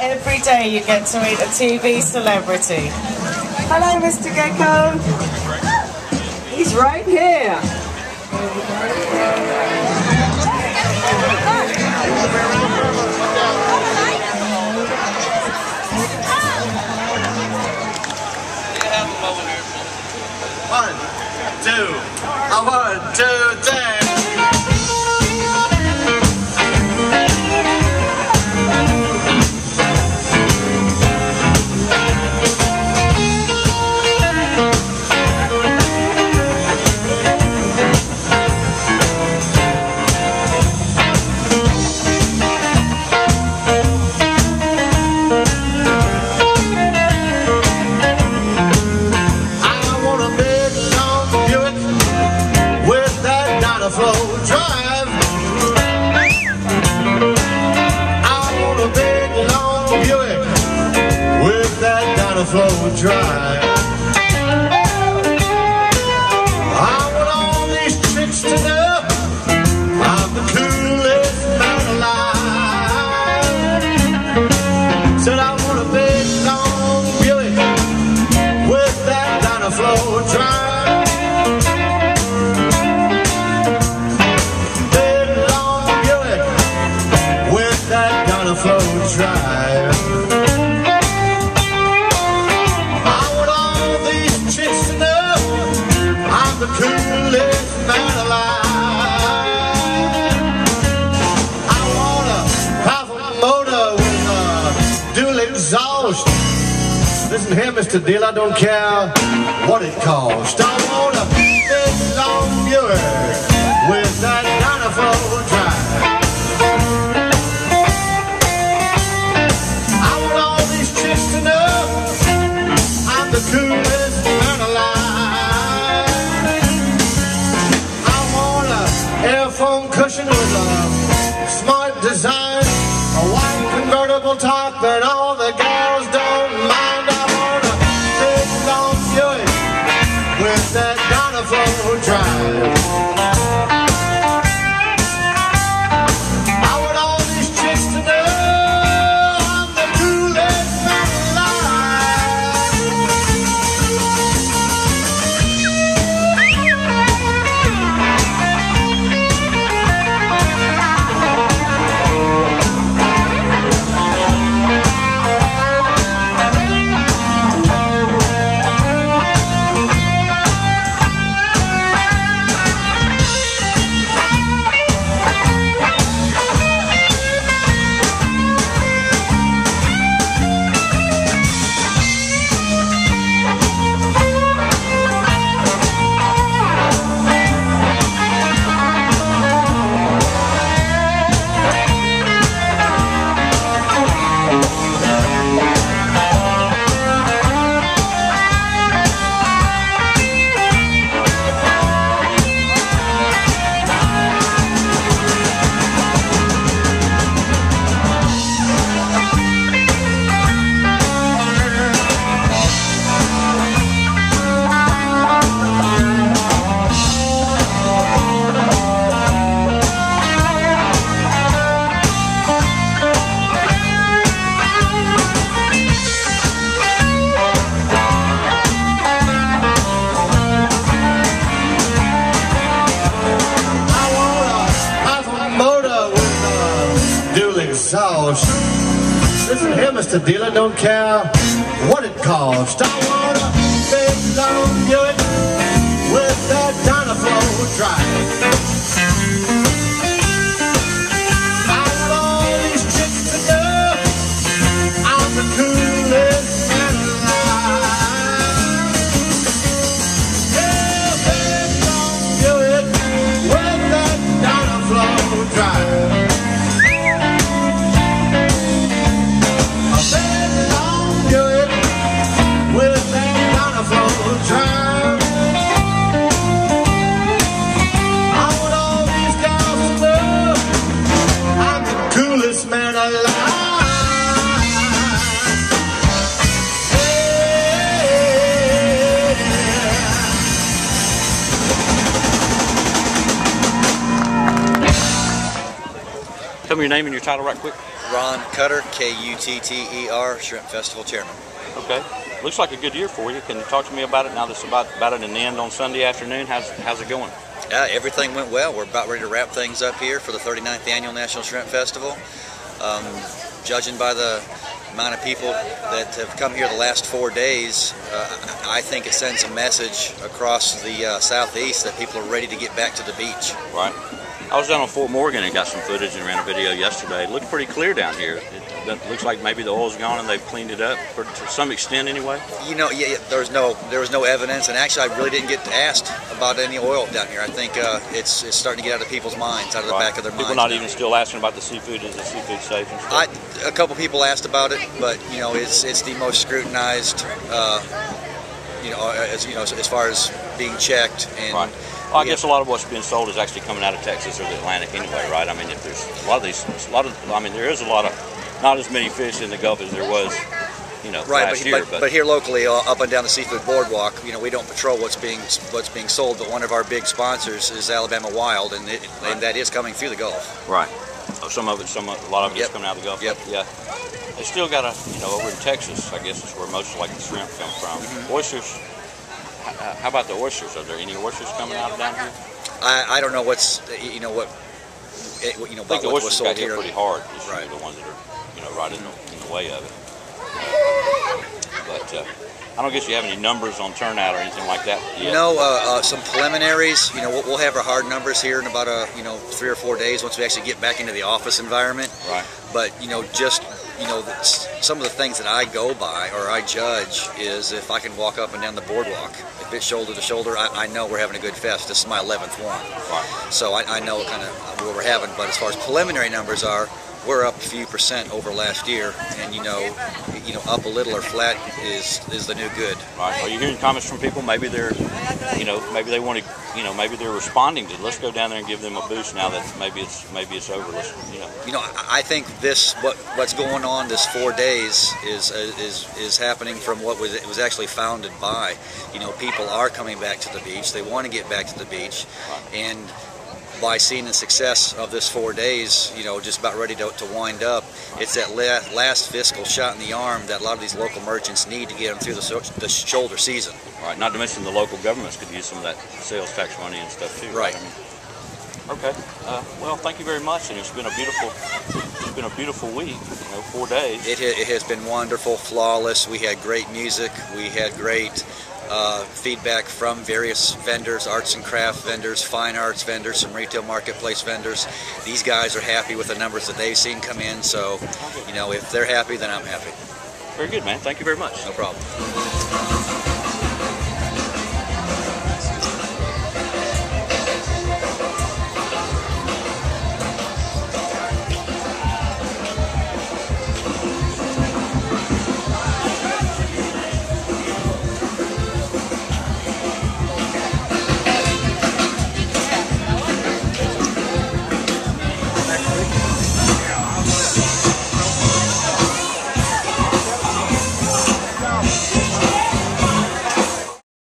Every day you get to meet a TV celebrity. Hello, Mr. Gecko. He's right here. One, two, three. Flow dry. I want all these chicks to know I'm the coolest man alive. Said I want a big long Buick with that Dynaflow drive. Big long Buick with that Dynaflow drive. The coolest man alive. I want a powerful motor with a dual exhaust. Listen here, Mr. Deal, I don't care what it costs. I want a big long Buick with that Dynaflow drive. I want all these chicks to know I'm the coolest man alive. Airphone cushion with a smart design, a white convertible top, and all the girls don't mind. I want a big long Buick with that Dynaflow drive. I want all these chicks to know I'm the coolest man alive. Listen here, Mr. Dealer, don't care what it costs. I want a big long Buick with that Dynaflow drive. I want all these chicks to know I'm the coolest man alive. Yeah, big long Buick with that Dynaflow drive. With that Dynaflow drive. Tell me your name and your title right quick. Ron Cutter, Kutter, Shrimp Festival Chairman. Okay. Looks like a good year for you. Can you talk to me about it now that's about it in the end on Sunday afternoon? How's it going? Everything went well. We're about ready to wrap things up here for the 39th Annual National Shrimp Festival. Judging by the amount of people that have come here the last 4 days, I think it sends a message across the southeast that people are ready to get back to the beach. Right. I was down on Fort Morgan and got some footage and ran a video yesterday. It looked pretty clear down here. It looks like maybe the oil's gone and they've cleaned it up to some extent anyway. You know, there was no evidence, and actually I really didn't get asked about any oil down here. I think it's starting to get out of people's minds, out of the back of their minds. People not even still asking about the seafood. Is the seafood safe and stuff? A couple people asked about it, but you know, it's the most scrutinized. As far as being checked and. Right. Well, I guess a lot of what's being sold is actually coming out of Texas or the Atlantic anyway, right? I mean, if there's there is a lot of, not as many fish in the Gulf as there was, last year. But here locally, up and down the Seafood Boardwalk, we don't patrol what's being sold. But one of our big sponsors is Alabama Wild, and that is coming through the Gulf. Right. A lot of it is coming out of the Gulf. Yep. Yeah. They still got over in Texas, I guess is where most of the shrimp come from. Mm-hmm. Oysters. How about the oysters? Are there any oysters coming out down here? I don't know what's I think the oysters got hit pretty hard. Right. The ones that are right in the way of it. But I don't guess you have any numbers on turnout or anything like that yet. Some preliminaries. We'll have our hard numbers here in about 3 or 4 days once we actually get back into the office environment. Right. But some of the things that I go by or I judge is if I can walk up and down the boardwalk. If it's shoulder to shoulder, I know we're having a good fest. This is my 11th one. Right. So I know kind of what we're having. But as far as preliminary numbers are, we're up a few % over last year, and up a little or flat is the new good. Right. Are you hearing comments from people? Maybe they're, maybe they want to, maybe they're responding to. Let's go down there and give them a boost now that maybe it's over. I think what's going on this 4 days is happening from what it was actually founded by. People are coming back to the beach. They want to get back to the beach, right. And by seeing the success of this 4 days, just about ready to wind up, it's that last fiscal shot in the arm that a lot of these local merchants need to get them through the shoulder season. Right. Not to mention the local governments could use some of that sales tax money and stuff too. Right. Okay. Well, thank you very much, and it's been a beautiful week. 4 days. It has been wonderful, flawless. We had great music. We had great feedback from various vendors, arts and craft vendors, fine arts vendors, some retail marketplace vendors. These guys are happy with the numbers that they've seen come in, so if they're happy, then I'm happy. Very good, man. Thank you very much. No problem.